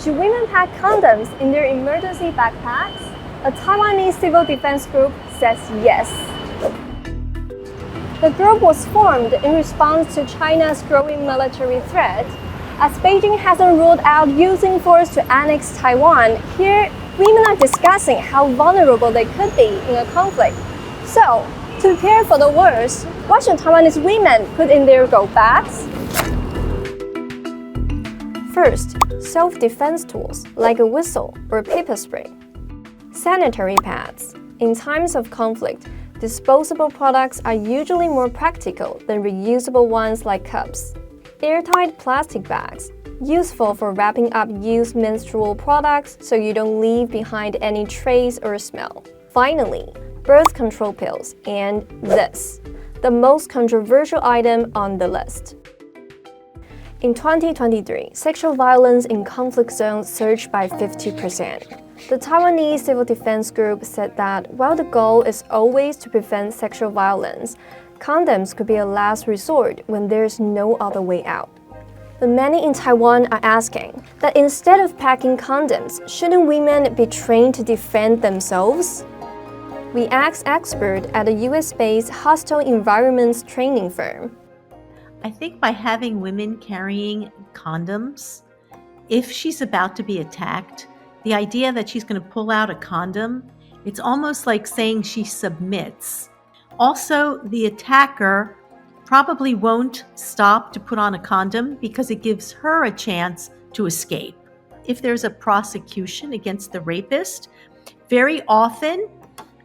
Should women pack condoms in their emergency backpacks? A Taiwanese civil defense group says yes. The group was formed in response to China's growing military threat. As Beijing hasn't ruled out using force to annex Taiwan, here women are discussing how vulnerable they could be in a conflict. So, to prepare for the worst, what should Taiwanese women put in their go bags? First, self-defense tools like a whistle or pepper spray. Sanitary pads. In times of conflict, disposable products are usually more practical than reusable ones like cups. Airtight plastic bags. Useful for wrapping up used menstrual products so you don't leave behind any trace or smell. Finally, birth control pills and this, the most controversial item on the list. In 2023, sexual violence in conflict zones surged by 50%. The Taiwanese Civil Defense Group said that while the goal is always to prevent sexual violence, condoms could be a last resort when there's no other way out. But many in Taiwan are asking that instead of packing condoms, shouldn't women be trained to defend themselves? We asked experts at a US-based hostile environments training firm. I think by having women carrying condoms, if she's about to be attacked, the idea that she's going to pull out a condom, it's almost like saying she submits. Also, the attacker probably won't stop to put on a condom because it gives her a chance to escape. If there's a prosecution against the rapist, very often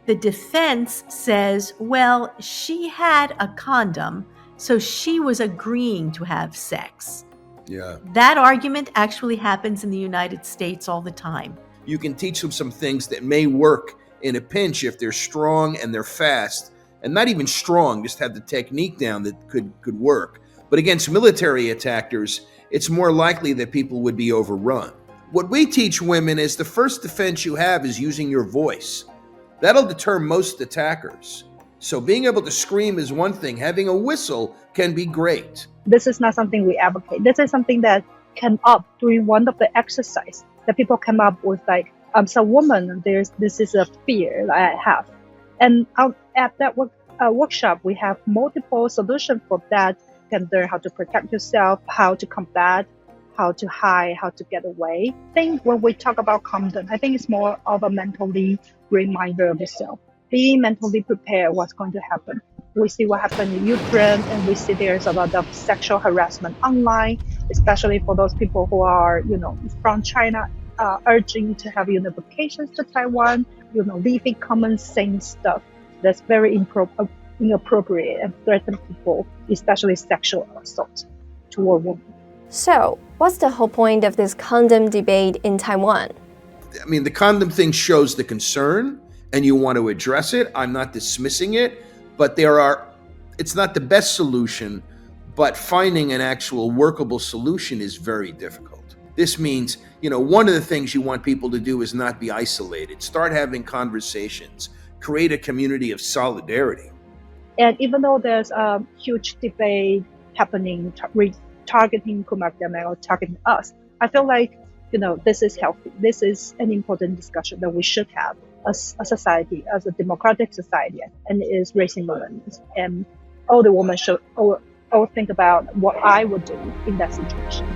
the defense says, well, she had a condom, so she was agreeing to have sex. Yeah. That argument actually happens in the United States all the time. You can teach them some things that may work in a pinch if they're strong and they're fast, and not even strong, just have the technique down that could work. But against military attackers, it's more likely that people would be overrun. What we teach women is the first defense you have is using your voice. That'll deter most attackers. So being able to scream is one thing. Having a whistle can be great. This is not something we advocate. This is something that came up during one of the exercise that people come up with, like, as a woman, this is a fear that I have. And at that workshop, we have multiple solutions for that. You can learn how to protect yourself, how to combat, how to hide, how to get away. I think when we talk about condom, I think it's more of a mentally reminder of yourself. Being mentally prepared what's going to happen. We see what happened in Ukraine, and we see there's a lot of sexual harassment online, especially for those people who are, from China, urging to have vacations to Taiwan, leaving comments saying stuff that's very inappropriate and threaten people, especially sexual assault toward women. So, what's the whole point of this condom debate in Taiwan? I mean, the condom thing shows the concern, and you want to address it. I'm not dismissing it, but it's not the best solution, but finding an actual workable solution is very difficult. This means, one of the things you want people to do is not be isolated. Start having conversations, create a community of solidarity. And even though there's a huge debate happening, targeting Kumak or targeting us, I feel like, this is healthy. This is an important discussion that we should have as a society, as a democratic society, and it is raising awareness. And all the women should all think about what I would do in that situation.